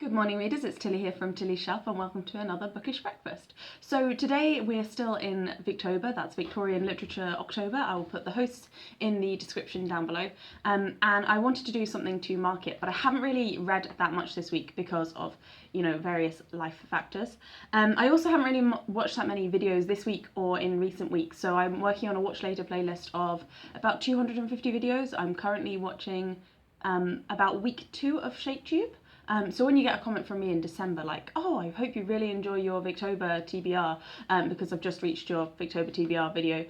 Good morning readers, it's Tilly here from Tilly's Shelf and welcome to another Bookish breakfast. So today we're still in Victober, that's Victorian Literature October. I will put the hosts in the description down below. And I wanted to do something to mark it, but I haven't really read that much this week because of, various life factors. I also haven't really watched that many videos this week or in recent weeks, so I'm working on a watch later playlist of about 250 videos. I'm currently watching about week 2 of ShapeTube. So when you get a comment from me in December like, oh, I hope you really enjoy your Victober TBR because I've just reached your Victober TBR video,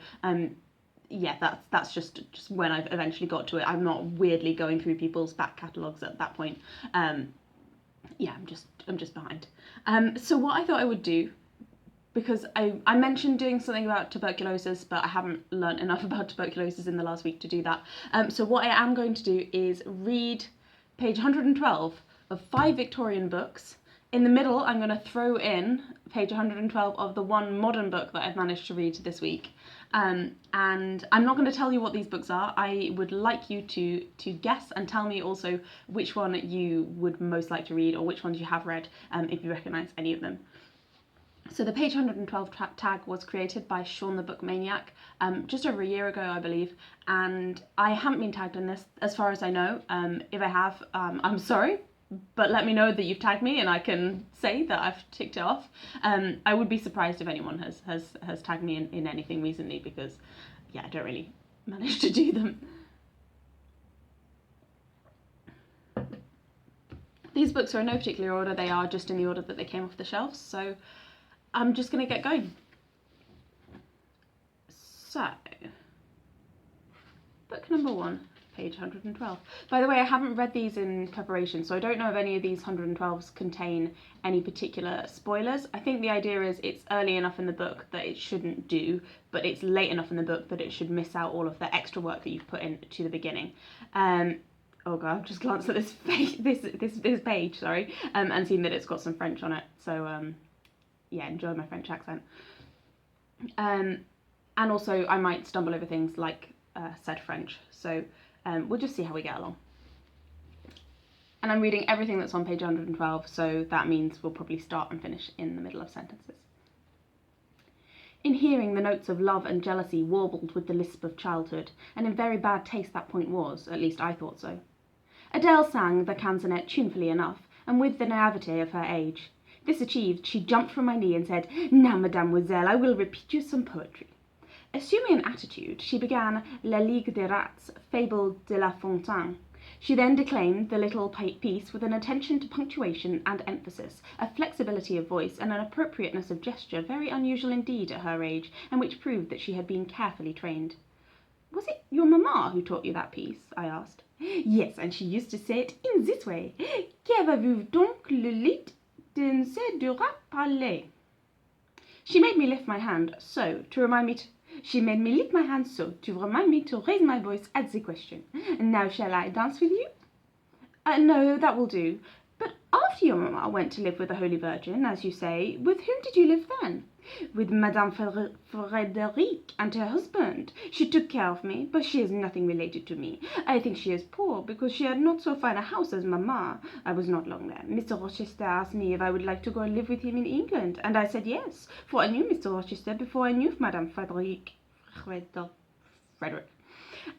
yeah, that's just when I've eventually got to it. I'm not weirdly going through people's back catalogues at that point. Yeah, I'm just behind. So what I thought I would do, because I mentioned doing something about tuberculosis, but I haven't learnt enough about tuberculosis in the last week to do that. So what I am going to do is read page 112 of 5 Victorian books. In the middle, I'm going to throw in page 112 of the one modern book that I've managed to read this week. And I'm not going to tell you what these books are. I would like you to guess and tell me also which one you would most like to read or which ones you have read, if you recognise any of them. So the page 112 tag was created by Shawn the book Maniac just over a year ago, I believe, and I haven't been tagged in this as far as I know. If I have, I'm sorry, but let me know that you've tagged me and I can say that I've ticked it off. I would be surprised if anyone has tagged me in anything recently because, yeah, I don't really manage to do them. These books are in no particular order, they are just in the order that they came off the shelves, so I'm just going to get going. So, book number 1. Page 112. By the way, I haven't read these in preparation, so I don't know if any of these 112s contain any particular spoilers. I think the idea is it's early enough in the book that it shouldn't do, but it's late enough in the book that it should miss out all of the extra work that you've put into the beginning. Oh god, I've just glanced at this page, sorry, and seen that it's got some French on it. So yeah, enjoy my French accent. And also I might stumble over things like said French. So we'll just see how we get along. And I'm reading everything that's on page 112, so that means we'll probably start and finish in the middle of sentences. In hearing the notes of love and jealousy warbled with the lisp of childhood, and in very bad taste that point was, at least I thought so. Adele sang the canzonet tunefully enough, and with the naivete of her age. This achieved, she jumped from my knee and said, "Now, mademoiselle, I will repeat you some poetry." Assuming an attitude, she began La Ligue des Rats, Fable de La Fontaine. She then declaimed the little piece with an attention to punctuation and emphasis, a flexibility of voice and an appropriateness of gesture very unusual indeed at her age, and which proved that she had been carefully trained. "Was it your mamma who taught you that piece?" I asked. "Yes, and she used to say it in this way. Qu'avez-vous donc le lit d'un c'est du rat parler?" She made me lift my hand so to remind me to raise my voice at the question. "Now shall I dance with you?" No, that will do. But after your mamma went to live with the Holy Virgin, as you say, with whom did you live then?" "With Madame Frederic and her husband. She took care of me, but she is nothing related to me. I think she is poor, because she had not so fine a house as mamma. I was not long there. Mr. Rochester asked me if I would like to go and live with him in England, and I said yes, for I knew Mr. Rochester before I knew Madame Frederic.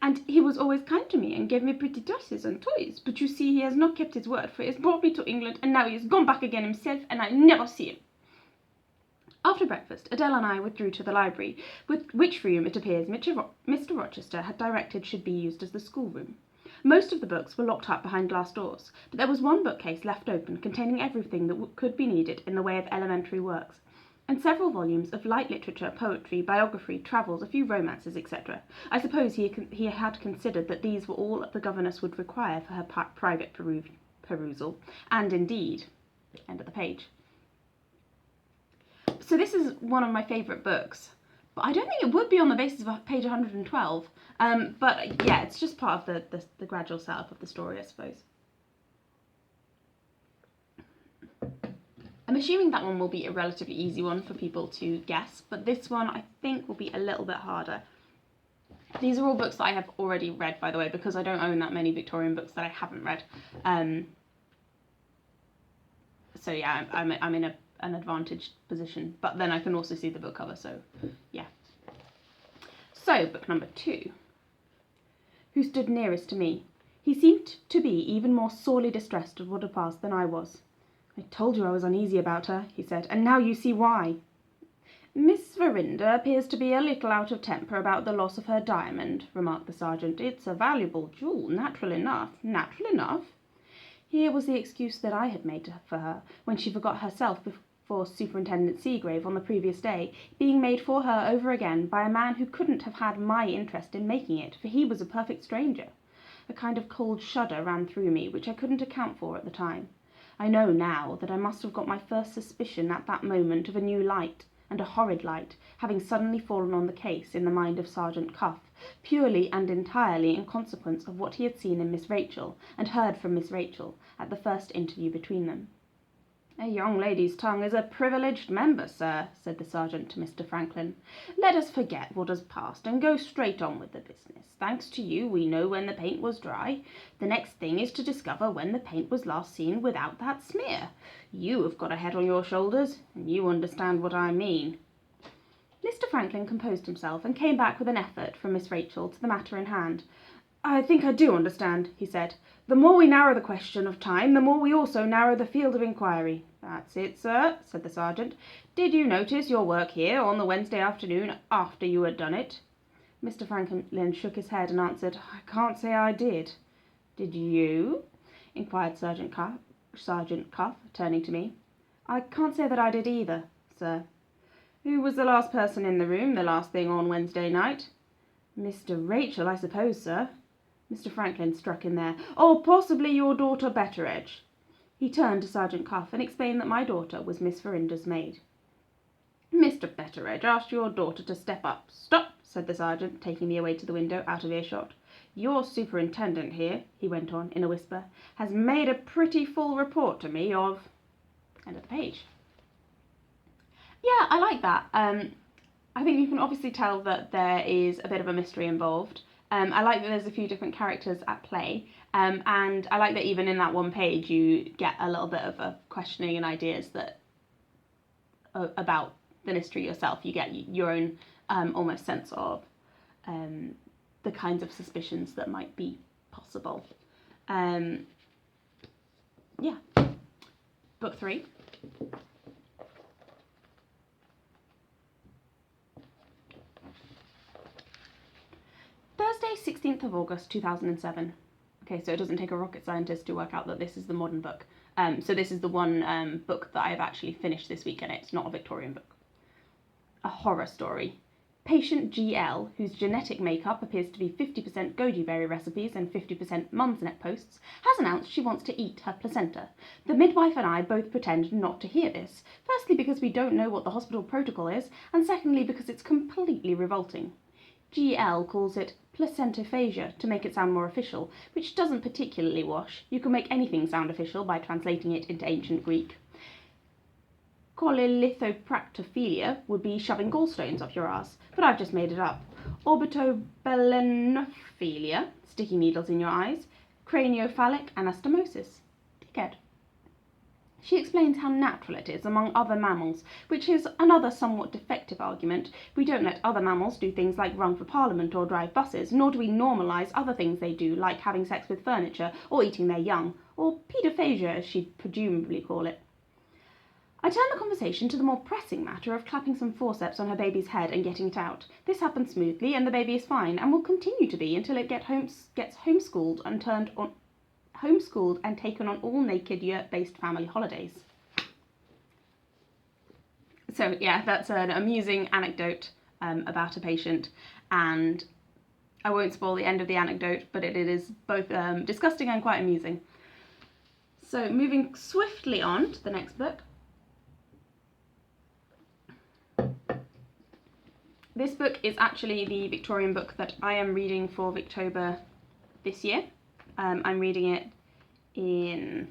And he was always kind to me and gave me pretty dresses and toys, but you see he has not kept his word, for he has brought me to England, and now he has gone back again himself, and I never see him." After breakfast, Adele and I withdrew to the library, which room it appears Mr. Rochester had directed should be used as the schoolroom. Most of the books were locked up behind glass doors, but there was one bookcase left open containing everything that could be needed in the way of elementary works, and several volumes of light literature, poetry, biography, travels, a few romances, etc. I suppose he had considered that these were all the governess would require for her private perusal, and indeed, end of the page. So this is one of my favourite books, but I don't think it would be on the basis of page 112, but yeah, it's just part of the gradual setup of the story, I suppose. I'm assuming that one will be a relatively easy one for people to guess, but this one I think will be a little bit harder. These are all books that I have already read, by the way, because I don't own that many Victorian books that I haven't read. So yeah, I'm in an advantaged position, but then I can also see the book cover, so yeah. So, book number 2. Who stood nearest to me? He seemed to be even more sorely distressed at what had passed than I was. I told you I was uneasy about her, he said, and now you see why. Miss Verinder appears to be a little out of temper about the loss of her diamond, remarked the sergeant. It's a valuable jewel, natural enough. Natural enough? Here was the excuse that I had made for her, when she forgot herself before Superintendent Seagrave on the previous day, being made for her over again by a man who couldn't have had my interest in making it, for he was a perfect stranger. A kind of cold shudder ran through me, which I couldn't account for at the time. I know now that I must have got my first suspicion at that moment of a new light, and a horrid light, having suddenly fallen on the case in the mind of Sergeant Cuff, purely and entirely in consequence of what he had seen in Miss Rachel, and heard from Miss Rachel, at the first interview between them. A young lady's tongue is a privileged member, sir, said the sergeant to Mr. Franklin. Let us forget what has passed, and go straight on with the business. Thanks to you, we know when the paint was dry. The next thing is to discover when the paint was last seen without that smear. You have got a head on your shoulders, and you understand what I mean. Mr. Franklin composed himself, and came back with an effort from Miss Rachel to the matter in hand. I think I do understand, he said. The more we narrow the question of time, the more we also narrow the field of inquiry. That's it, sir, said the sergeant. Did you notice your work here on the Wednesday afternoon after you had done it? Mr. Franklin shook his head and answered, I can't say I did. Did you? Inquired Sergeant Cuff, turning to me. I can't say that I did either, sir. Who was the last person in the room the last thing on Wednesday night? Mr. Rachel, I suppose, sir. Mr. Franklin struck in there. Or possibly your daughter Betteredge. He turned to Sergeant Cuff and explained that my daughter was Miss Verinder's maid. Mr. Betteredge asked your daughter to step up. Stop, said the sergeant, taking me away to the window, out of earshot. Your superintendent here, he went on in a whisper, has made a pretty full report to me of... End of the page. Yeah, I like that. I think you can obviously tell that there is a bit of a mystery involved. I like that there's a few different characters at play, and I like that even in that one page you get a little bit of a questioning and ideas that about the mystery yourself. You get your own almost sense of the kinds of suspicions that might be possible. Yeah. Book 3. Thursday, 16th of August, 2007. Okay, so it doesn't take a rocket scientist to work out that this is the modern book. So this is the one book that I've actually finished this week, and it's not a Victorian book. A horror story. Patient GL, whose genetic makeup appears to be 50% goji berry recipes and 50% mumsnet posts, has announced she wants to eat her placenta. The midwife and I both pretend not to hear this, firstly because we don't know what the hospital protocol is, and secondly because it's completely revolting. GL calls it placentaphasia to make it sound more official, which doesn't particularly wash. You can make anything sound official by translating it into ancient Greek. Cholelithopractophilia would be shoving gallstones up your arse, but I've just made it up. Orbitobelenophilia, sticking needles in your eyes. Craniophalic anastomosis, dickhead. She explains how natural it is among other mammals, which is another somewhat defective argument. We don't let other mammals do things like run for parliament or drive buses, nor do we normalise other things they do, like having sex with furniture or eating their young, or paedophagia as she'd presumably call it. I turn the conversation to the more pressing matter of clapping some forceps on her baby's head and getting it out. This happens smoothly, and the baby is fine, and will continue to be until it gets homeschooled and taken on all-naked yurt-based family holidays. So yeah, that's an amusing anecdote about a patient, and I won't spoil the end of the anecdote, but it is both disgusting and quite amusing. So moving swiftly on to the next book. This book is actually the Victorian book that I am reading for Victober this year. I'm reading it in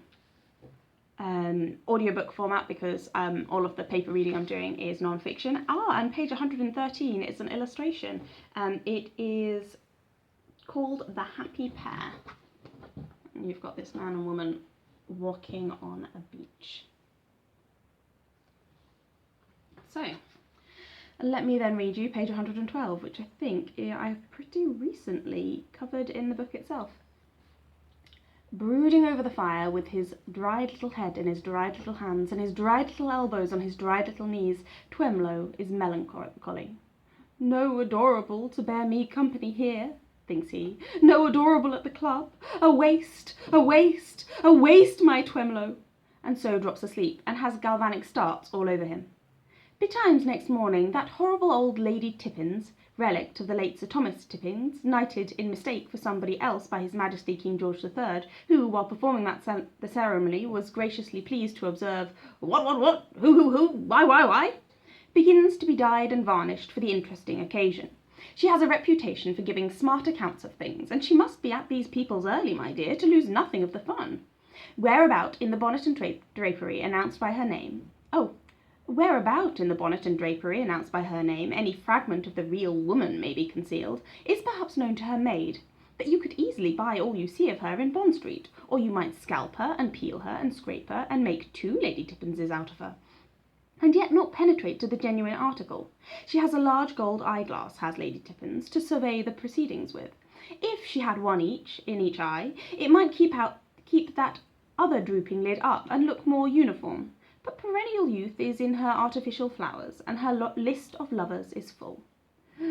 audiobook format because all of the paper reading I'm doing is non-fiction. And page 113 is an illustration. It is called The Happy Pair. And you've got this man and woman walking on a beach. So, let me then read you page 112, which I think I've pretty recently covered in the book itself. Brooding over the fire with his dried little head in his dried little hands and his dried little elbows on his dried little knees, Twemlow is melancholy. No adorable to bear me company here, thinks he. No adorable at the club. A waste, a waste, a waste, my Twemlow. And so drops asleep and has galvanic starts all over him. Betimes next morning, that horrible old Lady Tippins, relict of the late Sir Thomas Tippins, knighted in mistake for somebody else by His Majesty King George III, who, while performing the ceremony, was graciously pleased to observe, what, who, why, begins to be dyed and varnished for the interesting occasion. She has a reputation for giving smart accounts of things, and she must be at these people's early, my dear, to lose nothing of the fun. Whereabout in the bonnet and drapery announced by her name, any fragment of the real woman may be concealed, is perhaps known to her maid, but you could easily buy all you see of her in Bond Street, or you might scalp her, and peel her, and scrape her, and make 2 Lady Tippinses out of her, and yet not penetrate to the genuine article. She has a large gold eyeglass, has Lady Tippins, to survey the proceedings with. If she had one in each eye, it might keep that other drooping lid up, and look more uniform. But perennial youth is in her artificial flowers, and her list of lovers is full.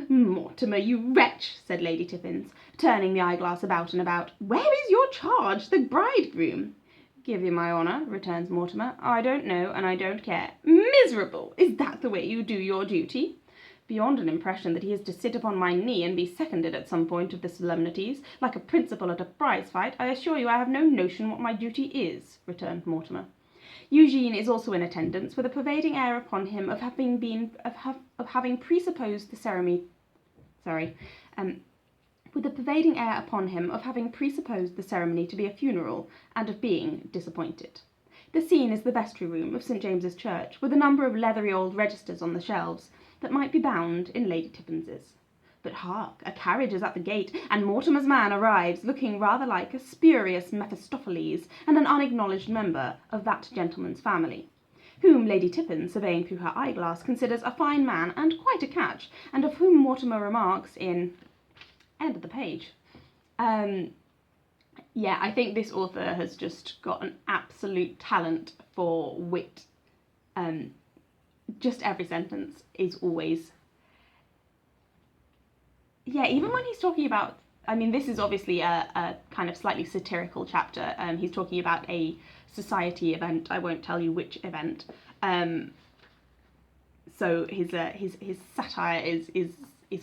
Mortimer, you wretch, said Lady Tippins, turning the eyeglass about and about. Where is your charge, the bridegroom? Give you my honour, returns Mortimer. I don't know, and I don't care. Miserable! Is that the way you do your duty? Beyond an impression that he is to sit upon my knee and be seconded at some point of the solemnities, like a principal at a prize fight, I assure you I have no notion what my duty is, returned Mortimer. Eugene is also in attendance, with a pervading air upon him of having presupposed the ceremony to be a funeral, and of being disappointed. The scene is the vestry room of St. James's Church, with a number of leathery old registers on the shelves that might be bound in Lady Tippins's. But hark, a carriage is at the gate, and Mortimer's man arrives, looking rather like a spurious Mephistopheles and an unacknowledged member of that gentleman's family, whom Lady Tippins, surveying through her eyeglass, considers a fine man and quite a catch, and of whom Mortimer remarks in end of the page. Yeah, I think this author has just got an absolute talent for wit. Just every sentence is always... Yeah, even when he's talking about, I mean, this is obviously a kind of slightly satirical chapter. He's talking about a society event. I won't tell you which event. So his satire is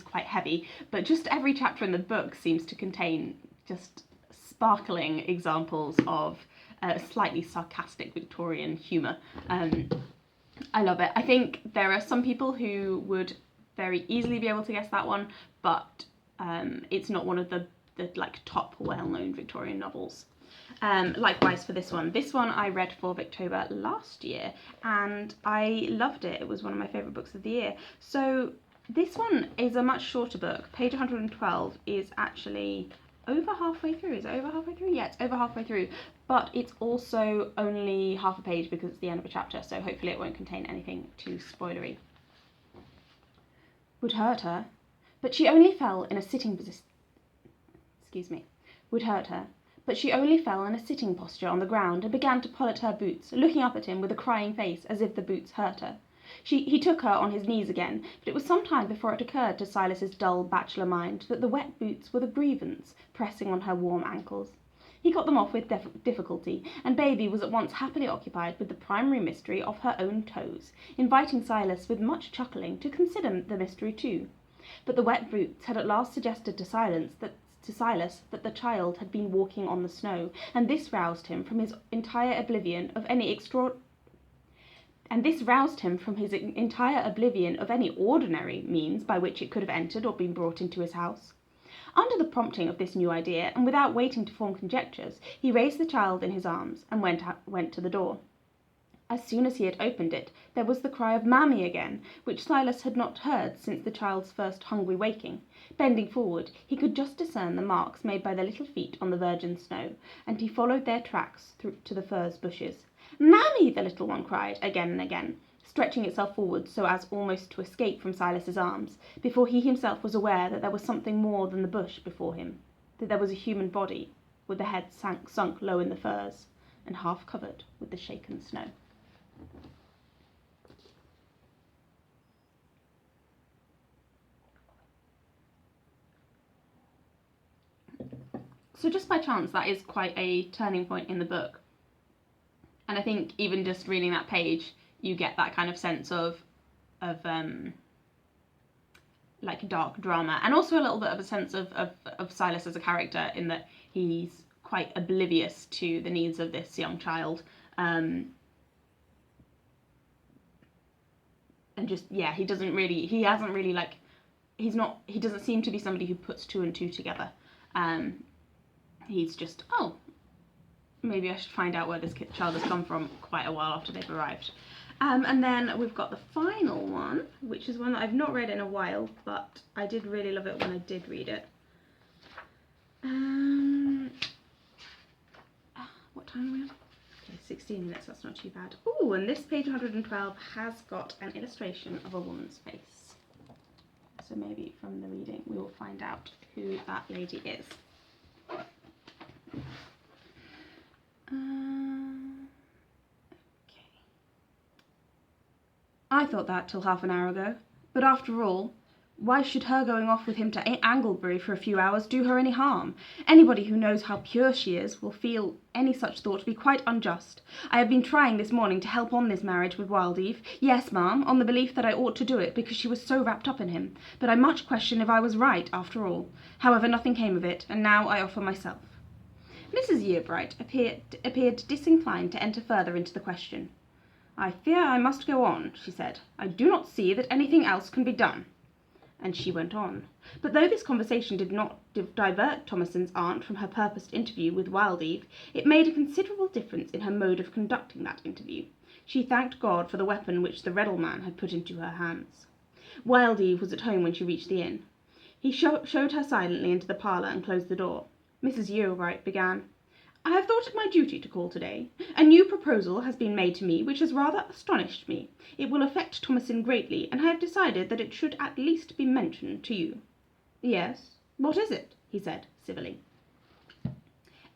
quite heavy. But just every chapter in the book seems to contain just sparkling examples of slightly sarcastic Victorian humour. I love it. I think there are some people who would very easily be able to guess that one, but it's not one of the like top well-known Victorian novels. Likewise for this one. This one I read for Victober last year, and I loved it. It was one of my favourite books of the year. So this one is a much shorter book. Page 112 is actually over halfway through. Is it over halfway through? Yeah, it's over halfway through. But it's also only half a page because it's the end of a chapter, so hopefully it won't contain anything too spoilery. Would hurt her, but she only fell in a sitting posture on the ground and began to pull at her boots, looking up at him with a crying face as if the boots hurt her. He took her on his knees again, but it was some time before it occurred to Silas's dull bachelor mind that the wet boots were the grievance pressing on her warm ankles. He got them off with difficulty, and Baby was at once happily occupied with the primary mystery of her own toes, inviting Silas with much chuckling to consider the mystery too. But the wet boots had at last suggested to Silas that the child had been walking on the snow, and this roused him from his entire oblivion of any ordinary means by which it could have entered or been brought into his house. Under the prompting of this new idea, and without waiting to form conjectures, he raised the child in his arms and went to the door. As soon as he had opened it, there was the cry of "Mammy" again, which Silas had not heard since the child's first hungry waking. Bending forward, he could just discern the marks made by the little feet on the virgin snow, and he followed their tracks through to the furze bushes. "Mammy!" the little one cried again and again. stretching itself forward so as almost to escape from Silas's arms, before he himself was aware that there was something more than the bush before him, that there was a human body, with the head sunk low in the furs, and half covered with the shaken snow. So just by chance, that is quite a turning point in the book. And I think even just reading that page, you get that kind of sense of like dark drama, and also a little bit of a sense of Silas as a character, in that he's quite oblivious to the needs of this young child. And just, yeah, he doesn't seem to be somebody who puts two and two together. He's just, oh, maybe I should find out where this child has come from, quite a while after they've arrived. And then we've got the final one, which is one that I've not read in a while, but I did really love it when I did read it. What time are we on? Okay, 16 minutes, that's not too bad. Ooh, and this page 112 has got an illustration of a woman's face. So maybe from the reading we will find out who that lady is. Okay. I thought that till half an hour ago, but after all, why should her going off with him to Anglebury for a few hours do her any harm? Anybody who knows how pure she is will feel any such thought to be quite unjust. I have been trying this morning to help on this marriage with Wild Eve. Yes, ma'am, on the belief that I ought to do it because she was so wrapped up in him. But I much question if I was right, after all. However, nothing came of it, and now I offer myself. Mrs. Yearbright appeared disinclined to enter further into the question. I fear I must go on, she said. I do not see that anything else can be done. And she went on. But though this conversation did not divert Thomason's aunt from her purposed interview with Wild Eve, it made a considerable difference in her mode of conducting that interview. She thanked God for the weapon which the Reddle man had put into her hands. Wild Eve was at home when she reached the inn. He showed her silently into the parlour and closed the door. Mrs. Yearbright began. I have thought it my duty to call today. A new proposal has been made to me which has rather astonished me. It will affect Thomason greatly, and I have decided that it should at least be mentioned to you. Yes, what is it? He said, civilly.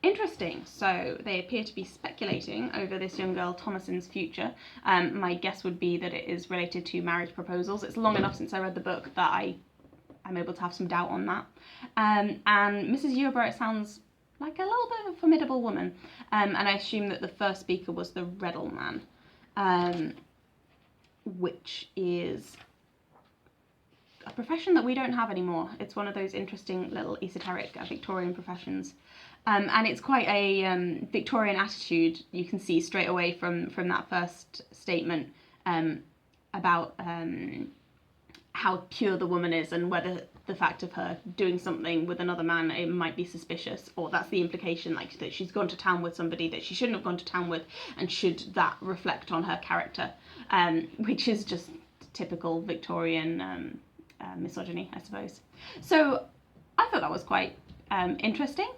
Interesting. So they appear to be speculating over this young girl Thomason's future. My guess would be that it is related to marriage proposals. It's long enough since I read the book that I'm able to have some doubt on that. And Mrs. Yearbright sounds like a little bit of a formidable woman. And I assume that the first speaker was the Reddle man, which is a profession that we don't have anymore. It's one of those interesting little esoteric Victorian professions. And it's quite a Victorian attitude you can see straight away from that first statement about how pure the woman is, and whether the fact of her doing something with another man, it might be suspicious, or that's the implication, like that she's gone to town with somebody that she shouldn't have gone to town with, and should that reflect on her character, which is just typical Victorian misogyny, I suppose. So I thought that was quite interesting,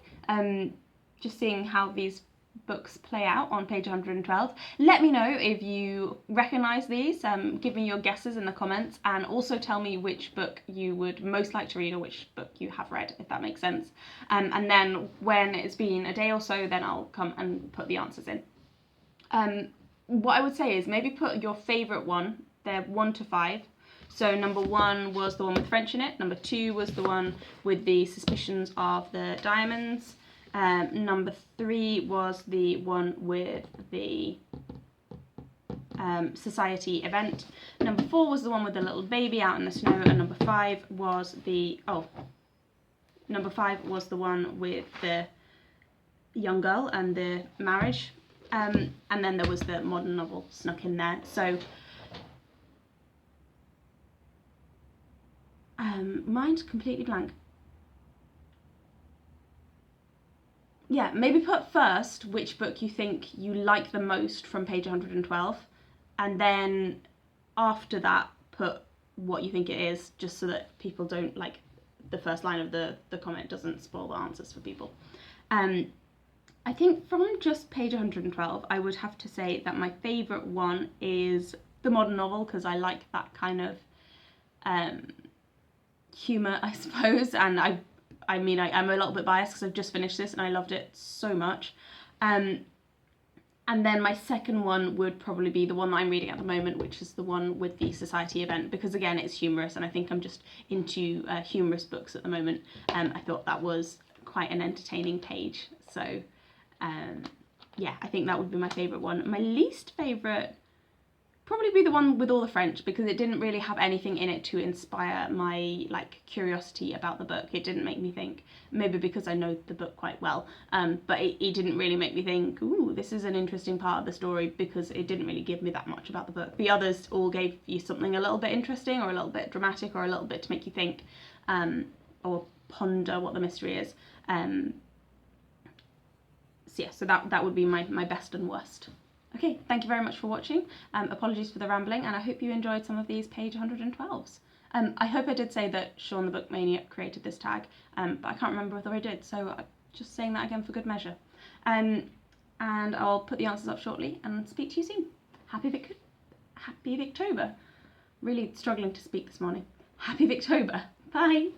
just seeing how these books play out on page 112. Let me know if you recognise these, give me your guesses in the comments, and also tell me which book you would most like to read, or which book you have read, if that makes sense. And then when it's been a day or so, then I'll come and put the answers in. What I would say is maybe put your favourite one. They're 1 to 5. So number 1 was the one with French in it, number 2 was the one with the suspicions of the diamonds, number 3 was the one with the society event, number 4 was the one with the little baby out in the snow, and number 5 was the one with the young girl and the marriage, and then there was the modern novel snuck in there. So mine's completely blank. Yeah, maybe put first which book you think you like the most from page 112, and then after that put what you think it is, just so that people don't, like, the first line of the comment doesn't spoil the answers for people. I think from just page 112, I would have to say that my favourite one is the modern novel because I like that kind of humour, I suppose, and I'm a little bit biased because I've just finished this and I loved it so much. And then my second one would probably be the one that I'm reading at the moment, which is the one with the society event, because again, it's humorous, and I think I'm just into humorous books at the moment. I thought that was quite an entertaining page. So yeah, I think that would be my favourite one. My least favourite probably be the one with all the French, because it didn't really have anything in it to inspire my curiosity about the book. It didn't make me think, maybe because I know the book quite well, but it didn't really make me think, ooh, this is an interesting part of the story, because it didn't really give me that much about the book. The others all gave you something a little bit interesting, or a little bit dramatic, or a little bit to make you think, or ponder what the mystery is. So yeah, so that would be my best and worst. Okay, thank you very much for watching. Apologies for the rambling, and I hope you enjoyed some of these page 112s. I hope I did say that Shawn the Book Maniac created this tag, but I can't remember whether I did, so I'm just saying that again for good measure. And I'll put the answers up shortly and speak to you soon. Happy Victober. Really struggling to speak this morning. Happy Victober. Bye.